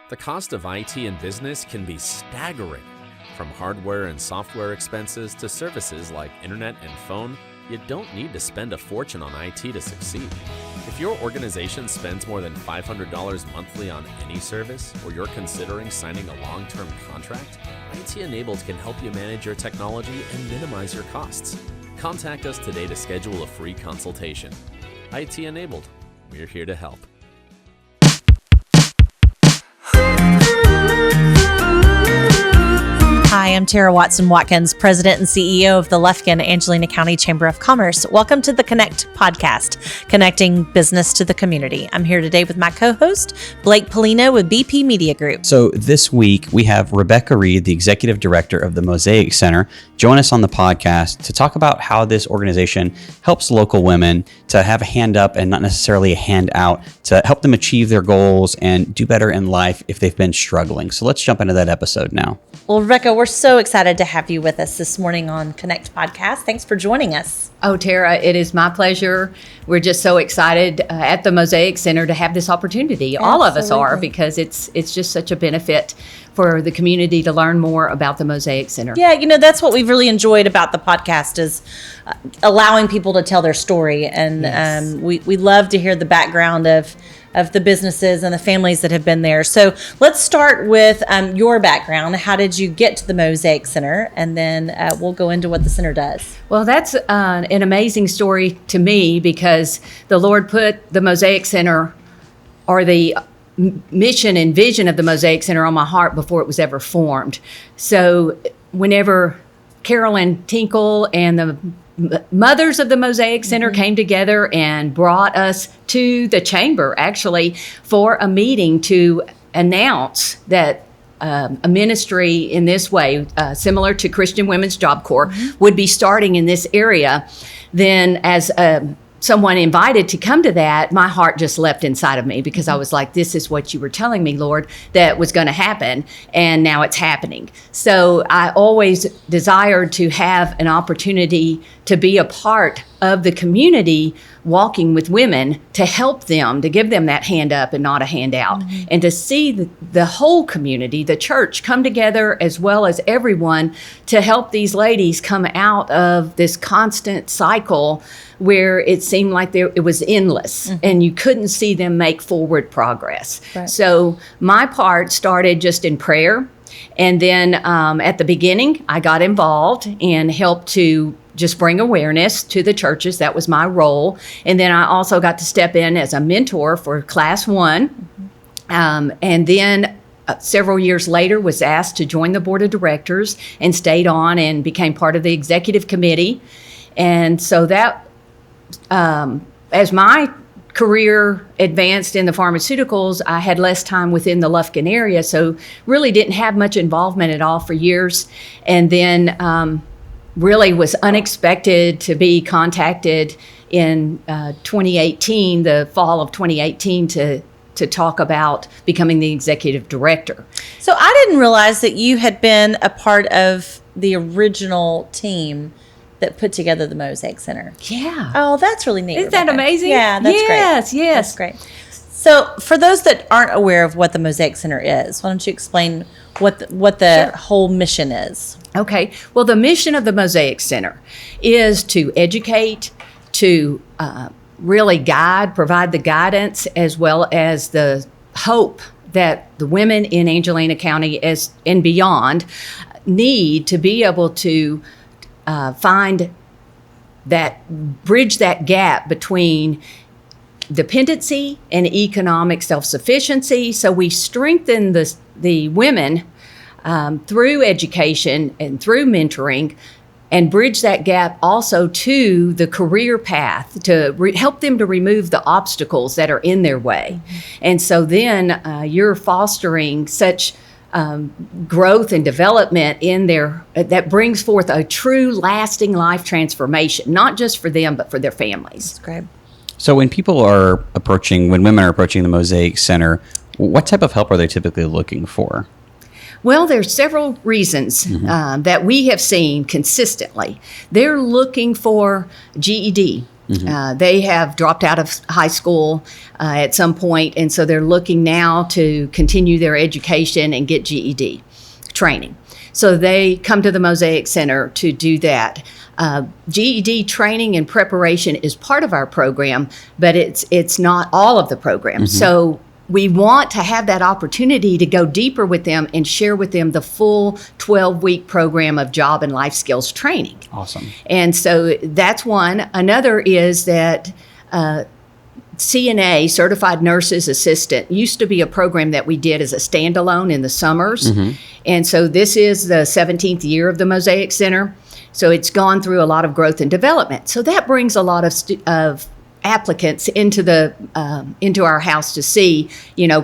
The cost of IT in business can be staggering. From hardware and software expenses to services like internet and phone, you don't need to spend a fortune on IT to succeed. If your organization spends more than $500 monthly on any service, or you're considering signing a long-term contract, IT Enabled can help you manage your technology and minimize your costs. Contact us today to schedule a free consultation. IT Enabled, we're here to help. Hi, I'm Tara Watson-Watkins, President and CEO of the Lufkin, Angelina County Chamber of Commerce. Welcome to the Connect podcast, connecting business to the community. I'm here today with my co-host, Blake Pollino with BP Media Group. So this week, we have Rebecca Reid, the Executive Director of the Mosaic Center, join us on the podcast to talk about how this organization helps local women to have a hand up and not necessarily a hand out, to help them achieve their goals and do better in life if they've been struggling. So let's jump into that episode now. Well, Rebecca, we're so excited to have you with us this morning on Connect Podcast. Thanks for joining us. Oh, Tara, it is my pleasure. We're just so excited at the Mosaic Center to have this opportunity. Absolutely. All of us are, because it's just such a benefit for the community to learn more about the Mosaic Center. Yeah, that's what we've really enjoyed about the podcast is allowing people to tell their story. And yes. We love to hear the background of the businesses and the families that have been there. So let's start with your background. How did you get to the Mosaic Center? And then we'll go into what the center does. Well, that's an amazing story to me, because the Lord put the Mosaic Center, or the mission and vision of the Mosaic Center, on my heart before it was ever formed. So whenever Carolyn Tinkle and the mothers of the Mosaic Center came together and brought us to the chamber, actually, for a meeting to announce that a ministry in this way, similar to Christian Women's Job Corps, would be starting in this area, then as someone invited to come to that, my heart just leapt inside of me, because I was like, this is what you were telling me, Lord, that was going to happen, and now it's happening. So I always desired to have an opportunity to be a part of the community, walking with women, to help them, to give them that hand up and not a handout, and to see the whole community, the church, come together, as well as everyone, to help these ladies come out of this constant cycle where it seemed like it was endless, and you couldn't see them make forward progress. Right. So my part started just in prayer, and then at the beginning, I got involved and helped to just bring awareness to the churches. That was my role. And then I also got to step in as a mentor for Class 1. And then several years later was asked to join the board of directors, and stayed on and became part of the executive committee. And so that, as my career advanced in the pharmaceuticals, I had less time within the Lufkin area, so really didn't have much involvement at all for years. And then really was unexpected to be contacted in 2018, the fall of 2018, to talk about becoming the executive director. So I didn't realize that you had been a part of the original team that put together the Mosaic Center. Yeah. Oh, that's really neat. Isn't that amazing? Yeah, that's great. Yes. That's great. So for those that aren't aware of what the Mosaic Center is, why don't you explain what the whole mission is? Okay. Well, the mission of the Mosaic Center is to educate, to really provide the guidance, as well as the hope that the women in Angelina County and beyond need to be able to find bridge that gap between dependency and economic self-sufficiency. So we strengthen the women through education and through mentoring, and bridge that gap also to the career path, to help them to remove the obstacles that are in their way. And so then you're fostering such growth and development in that brings forth a true lasting life transformation, not just for them, but for their families. That's great. So when women are approaching the Mosaic Center, what type of help are they typically looking for? Well, there's several reasons that we have seen consistently. They're looking for GED. They have dropped out of high school at some point, and so they're looking now to continue their education and get GED training. So they come to the Mosaic Center to do that. GED training and preparation is part of our program, but it's not all of the program. So we want to have that opportunity to go deeper with them and share with them the full 12-week program of job and life skills training. Awesome. And so that's one. Another is that CNA, Certified Nurses Assistant, used to be a program that we did as a standalone in the summers. And so this is the 17th year of the Mosaic Center. So it's gone through a lot of growth and development. So that brings a lot of applicants into our house to see,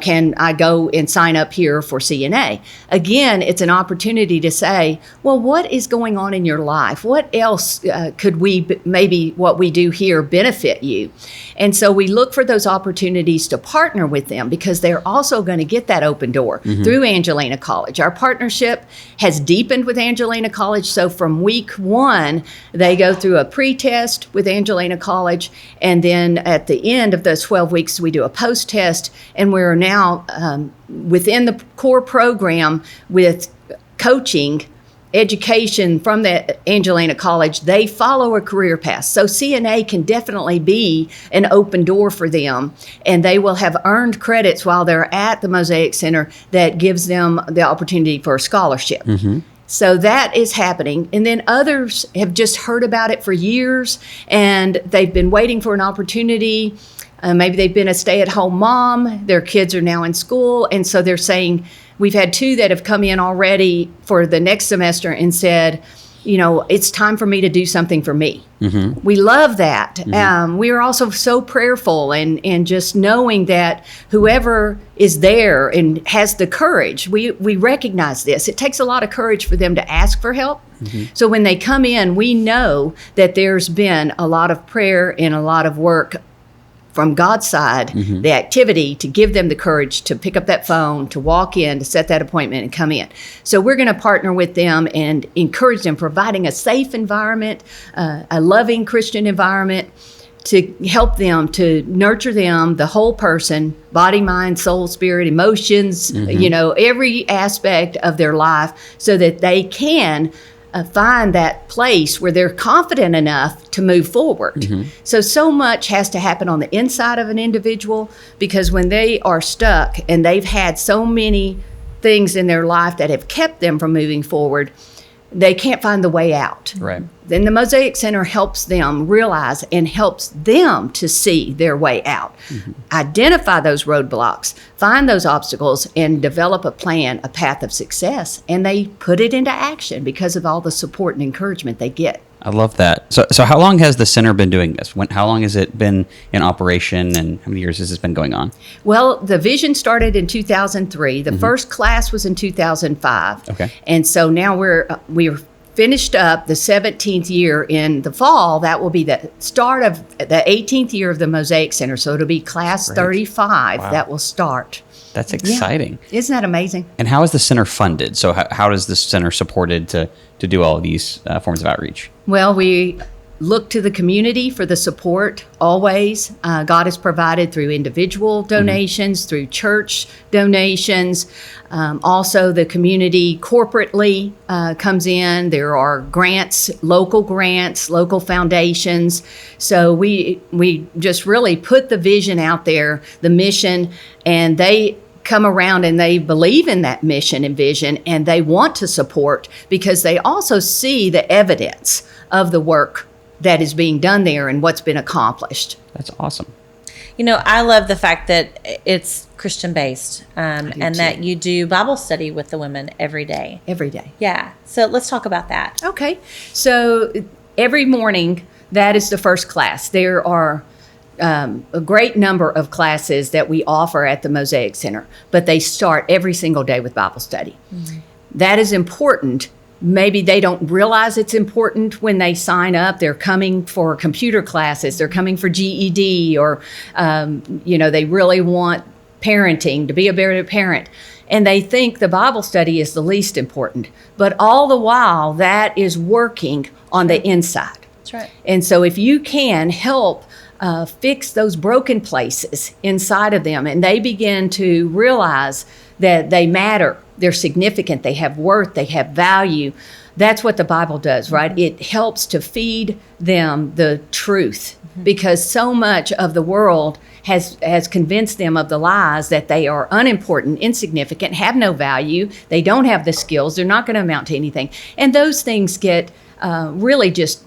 can I go and sign up here for CNA? Again, it's an opportunity to say, well, what is going on in your life? What else could maybe what we do here benefit you? And so we look for those opportunities to partner with them, because they're also going to get that open door through Angelina College. Our partnership has deepened with Angelina College. So from week 1, they go through a pre-test with Angelina College, and then at the end of those 12 weeks, we do a post-test, and we're now within the core program with coaching, education from the Angelina College. They follow a career path. So CNA can definitely be an open door for them, and they will have earned credits while they're at the Mosaic Center that gives them the opportunity for a scholarship. So that is happening. And then others have just heard about it for years, and they've been waiting for an opportunity. Maybe they've been a stay-at-home mom. Their kids are now in school. And so they're saying, we've had 2 that have come in already for the next semester and said, it's time for me to do something for me. We love that. We are also so prayerful and just knowing that whoever is there and has the courage, we recognize this. It takes a lot of courage for them to ask for help. So when they come in, we know that there's been a lot of prayer and a lot of work from God's side, the activity to give them the courage to pick up that phone, to walk in, to set that appointment and come in. So we're going to partner with them and encourage them, providing a safe environment, a loving Christian environment, to help them, to nurture them, the whole person, body, mind, soul, spirit, emotions, every aspect of their life, so that they can find that place where they're confident enough to move forward. So much has to happen on the inside of an individual, because when they are stuck and they've had so many things in their life that have kept them from moving forward, they can't find the way out. Right. Then the Mosaic Center helps them realize and helps them to see their way out, identify those roadblocks, find those obstacles, and develop a plan, a path of success. And they put it into action because of all the support and encouragement they get. I love that. So how long has the center been doing this? How long has it been in operation, and how many years has this been going on? Well, the vision started in 2003. The first class was in 2005. Okay. And so now we're finished up the 17th year in the fall. That will be the start of the 18th year of the Mosaic Center. So it'll be class 35 that will start. That's exciting. Yeah. Isn't that amazing? And how is the center funded? So how does the center supported to do all of these forms of outreach? Well, we look to the community for the support always. God has provided through individual donations, through church donations. Also, the community corporately comes in. There are grants, local foundations. So we just really put the vision out there, the mission, and they come around and they believe in that mission and vision, and they want to support because they also see the evidence of the work that is being done there and what's been accomplished. That's awesome. I love the fact that it's Christian based, and that you do Bible study with the women every day. Every day. Yeah. So let's talk about that. Okay. So every morning, that is the first class. There are a great number of classes that we offer at the Mosaic Center, but they start every single day with Bible study. That is important. Maybe they don't realize it's important when they sign up. They're coming for computer classes. They're coming for GED, or, they really want parenting, to be a better parent. And they think the Bible study is the least important. But all the while, that is working on the inside. That's right. And so if you can help fix those broken places inside of them, and they begin to realize that they matter, they're significant, they have worth, they have value. That's what the Bible does, right? It helps to feed them the truth, because so much of the world has convinced them of the lies that they are unimportant, insignificant, have no value, they don't have the skills, they're not going to amount to anything. And those things get really just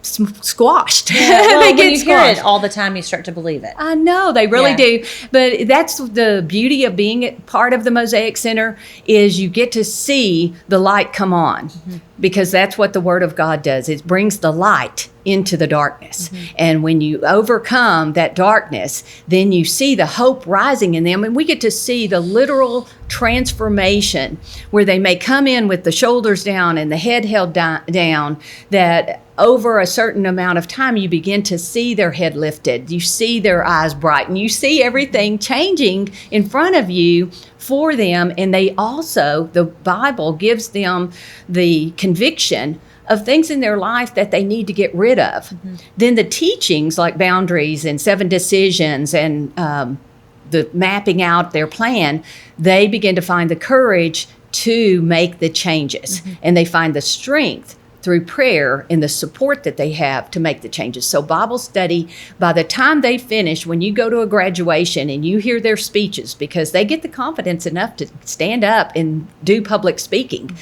squashed. Yeah, well, They when get you hear squashed. it all the time, you start to believe it. I know, they really Yeah. do. But that's the beauty of being part of the Mosaic Center, is you get to see the light come on, because that's what the Word of God does. It brings the light into the darkness. And when you overcome that darkness, then you see the hope rising in them. And we get to see the literal transformation, where they may come in with the shoulders down and the head held down, that over a certain amount of time, you begin to see their head lifted. You see their eyes brighten. You see everything changing in front of you for them. And they also, the Bible gives them the conviction of things in their life that they need to get rid of. Then the teachings like boundaries and 7 decisions and the mapping out their plan, they begin to find the courage to make the changes. And they find the strength through prayer and the support that they have to make the changes. So Bible study, by the time they finish, when you go to a graduation and you hear their speeches, because they get the confidence enough to stand up and do public speaking,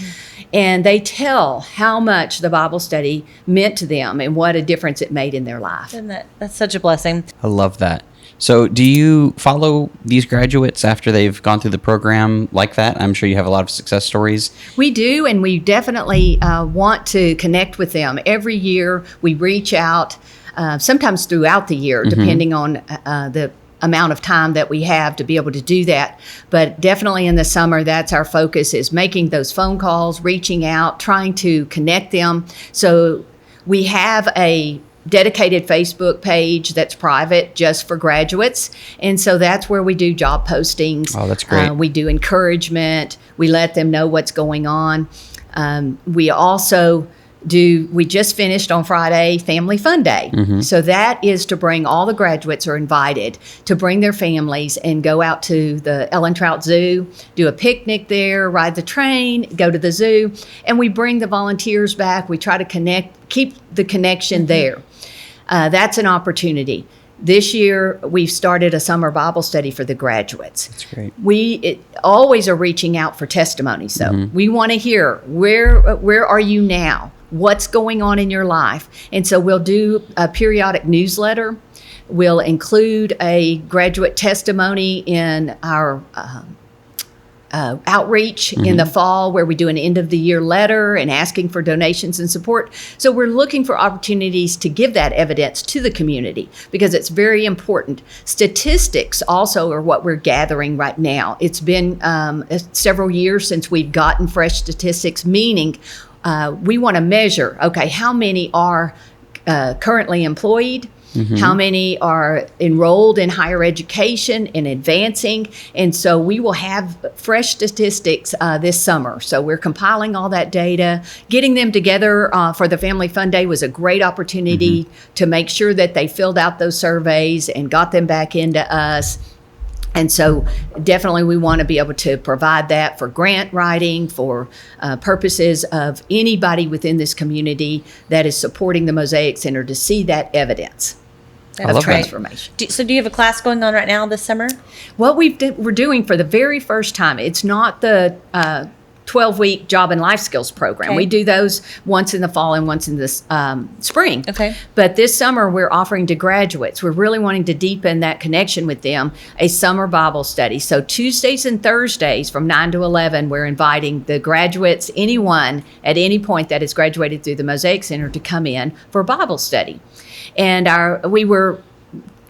and they tell how much the Bible study meant to them and what a difference it made in their life. Isn't that's such a blessing. I love that. So do you follow these graduates after they've gone through the program like that? I'm sure you have a lot of success stories. We do, and we definitely want to connect with them. Every year we reach out, sometimes throughout the year, depending on the amount of time that we have to be able to do that. But definitely in the summer, that's our focus, is making those phone calls, reaching out, trying to connect them. So we have a dedicated Facebook page that's private just for graduates. And so that's where we do job postings. Oh, that's great. We do encouragement. We let them know what's going on. We also we just finished on Friday Family Fun Day. So that is to bring all the graduates are invited to bring their families and go out to the Ellen Trout Zoo, do a picnic there, ride the train, go to the zoo, and we bring the volunteers back. We try to keep the connection there. That's an opportunity. This year, we've started a summer Bible study for the graduates. That's great. We always are reaching out for testimonies, though. We want to hear, where are you now? What's going on in your life? And so we'll do a periodic newsletter. We'll include a graduate testimony in our outreach in the fall, where we do an end of the year letter and asking for donations and support. So we're looking for opportunities to give that evidence to the community, because it's very important. Statistics also are what we're gathering right now. It's been several years since we've gotten fresh statistics, meaning we want to measure, okay, how many are currently employed? How many are enrolled in higher education and advancing? And so we will have fresh statistics this summer. So we're compiling all that data. Getting them together for the Family Fun Day was a great opportunity to make sure that they filled out those surveys and got them back into us. And so definitely we want to be able to provide that for grant writing, for purposes of anybody within this community that is supporting the Mosaic Center, to see that evidence I of love that. transformation. So do you have a class going on right now this summer? What we're doing for the very first time, it's not the 12-week job and life skills program. Okay. We do those once in the fall and once in the spring. Okay. But this summer, we're offering to graduates. We're really wanting to deepen that connection with them, a summer Bible study. So Tuesdays and Thursdays from 9 to 11, we're inviting the graduates, anyone at any point that has graduated through the Mosaic Center, to come in for Bible study. And we were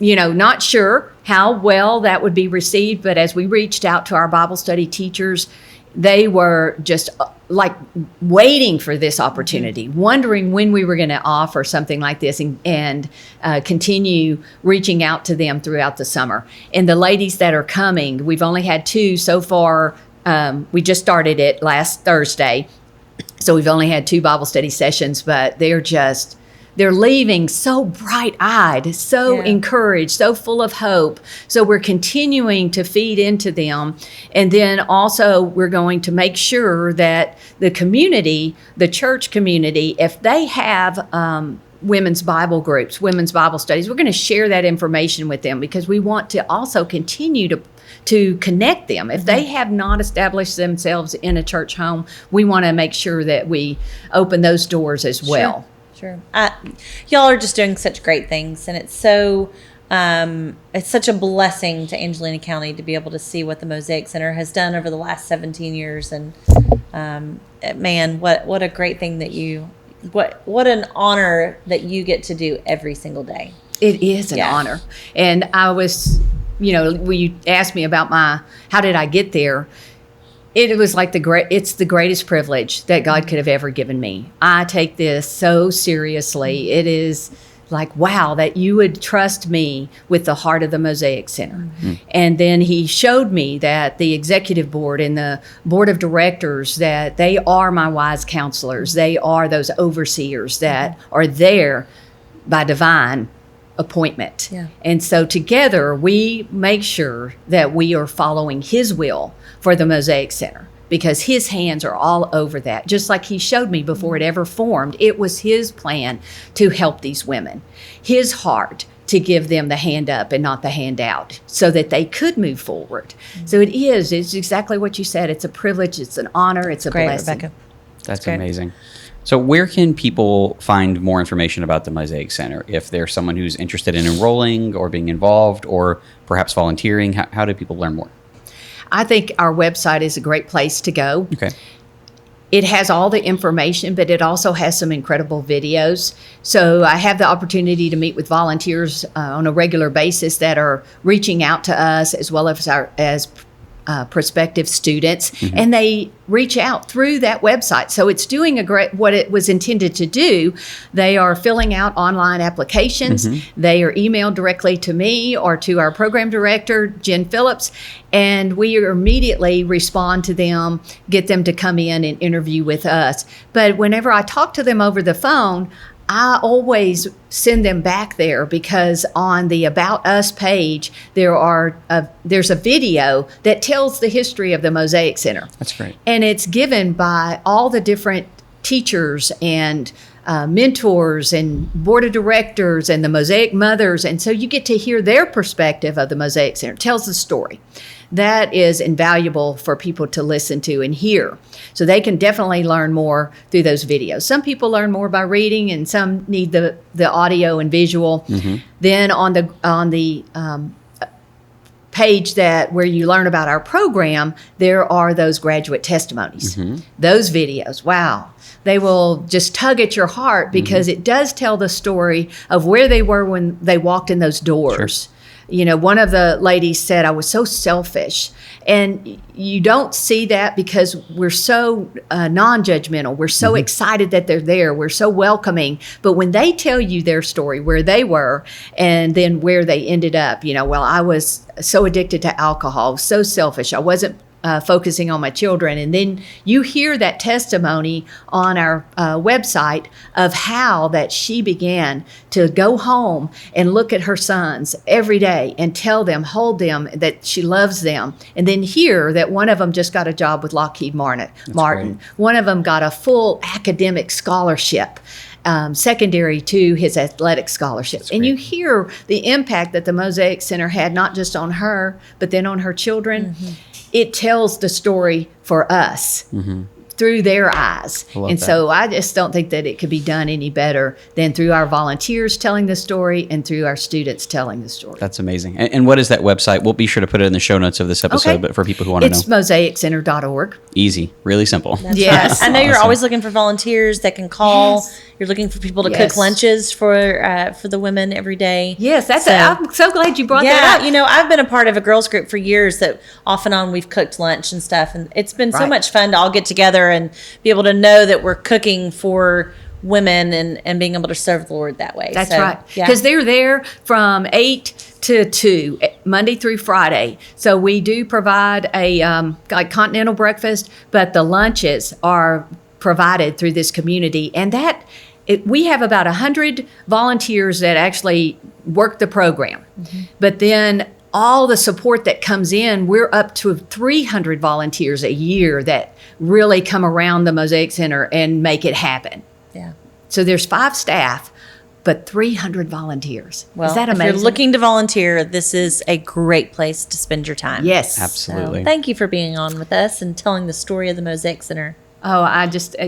not sure how well that would be received, but as we reached out to our Bible study teachers, they were just like waiting for this opportunity, wondering when we were going to offer something like this, and continue reaching out to them throughout the summer. And the ladies that are coming, we've only had 2 so far. We just started it last Thursday. So we've only had 2 Bible study sessions, but they're leaving so bright-eyed, so encouraged, so full of hope. So we're continuing to feed into them. And then also we're going to make sure that the community, the church community, if they have women's Bible groups, women's Bible studies, we're going to share that information with them, because we want to also continue to connect them. If they have not established themselves in a church home, we want to make sure that we open those doors as well. Sure. Y'all are just doing such great things, and it's such a blessing to Angelina County to be able to see what the Mosaic Center has done over the last 17 years. And man, what a great thing that what an honor that you get to do every single day. It is an honor. And I was, when you asked me about how did I get there? It was like it's the greatest privilege that God could have ever given me. I take this so seriously. It is like, wow, that you would trust me with the heart of the Mosaic Center. Mm-hmm. And then he showed me that the executive board and the board of directors, that they are my wise counselors. They are those overseers that are there by divine appointment. Yeah. And so together we make sure that we are following his will for the Mosaic Center, because his hands are all over that. Just like he showed me before it ever formed, it was his plan to help these women, his heart to give them the hand up and not the hand out, so that they could move forward. Mm-hmm. So it's exactly what you said. It's a privilege, it's an honor, it's a blessing. Rebecca. That's amazing. So where can people find more information about the Mosaic Center? If there's someone who's interested in enrolling or being involved or perhaps volunteering, how do people learn more? I think our website is a great place to go. Okay. It has all the information, but it also has some incredible videos. So I have the opportunity to meet with volunteers on a regular basis that are reaching out to us, as well as prospective students, and they reach out through that website. So it's doing what it was intended to do. They are filling out online applications. They are emailed directly to me or to our program director, Jen Phillips, and we immediately respond to them, get them to come in and interview with us. But whenever I talk to them over the phone, I always send them back there, because on the About Us page, there's a video that tells the history of the Mosaic Center. That's great. And it's given by all the different teachers and mentors and board of directors and the Mosaic mothers. And so you get to hear their perspective of the Mosaic Center. It tells the story. That is invaluable for people to listen to and hear. So they can definitely learn more through those videos. Some people learn more by reading, and some need the audio and visual. Then on the page where you learn about our program, there are those graduate testimonies. Those videos, wow. They will just tug at your heart, because it does tell the story of where they were when they walked in those doors. Sure. One of the ladies said, I was so selfish. And you don't see that, because we're so non-judgmental. We're so excited that they're there. We're so welcoming. But when they tell you their story, where they were and then where they ended up, well, I was so addicted to alcohol, so selfish. I wasn't focusing on my children. And then you hear that testimony on our website of how that she began to go home and look at her sons every day and tell them, hold them, that she loves them. And then hear that one of them just got a job with Lockheed Martin. Great. One of them got a full academic scholarship, secondary to his athletic scholarship. And you hear the impact that the Mosaic Center had, not just on her, but then on her children. It tells the story for us through their eyes. And so I just don't think that it could be done any better than through our volunteers telling the story and through our students telling the story. That's amazing. And what is that website? We'll be sure to put it in the show notes of this episode, but for people who want to know. It's mosaiccenter.org. Easy. Really simple. Yes. I know you're always looking for volunteers that can call. Yes. You're looking for people to cook lunches for the women every day. Yes, I'm so glad you brought that up. I've been a part of a girls group for years that off and on we've cooked lunch and stuff, and it's been so much fun to all get together and be able to know that we're cooking for women and being able to serve the Lord that way. That's right. Because they're there from 8 to 2, Monday through Friday. So we do provide a like continental breakfast, but the lunches are provided through this community. And we have about 100 volunteers that actually work the program. But then all the support that comes in, we're up to 300 volunteers a year that really come around the Mosaic Center and make it happen. Yeah. So there's 5 staff, but 300 volunteers. Well, Is that if amazing? you're looking to volunteer, this is a great place to spend your time. Yes. Absolutely. So thank you for being on with us and telling the story of the Mosaic Center. Oh, I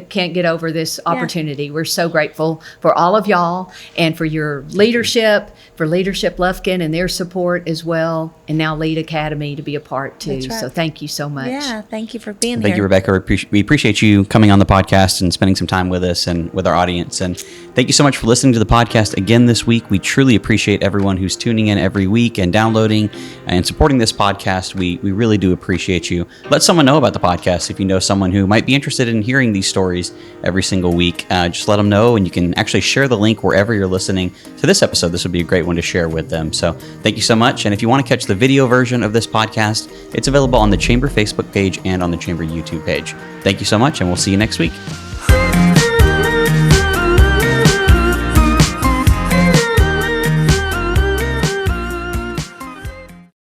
can't get over this opportunity. We're so grateful for all of y'all and for your leadership, for Leadership Lufkin and their support as well, and now Lead Academy to be a part too. That's right. So thank you so much. Yeah, thank you for being here. Thank you, Rebecca. We appreciate you coming on the podcast and spending some time with us and with our audience. And thank you so much for listening to the podcast again this week. We truly appreciate everyone who's tuning in every week and downloading and supporting this podcast. We really do appreciate you. Let someone know about the podcast if you know someone who might be interested in hearing these stories every single week. Just let them know, and you can actually share the link wherever you're listening to this episode. This would be a great one to share with them. So thank you so much. And if you want to catch the video version of this podcast, it's available on the Chamber Facebook page and on the Chamber YouTube page. Thank you so much, and we'll see you next week.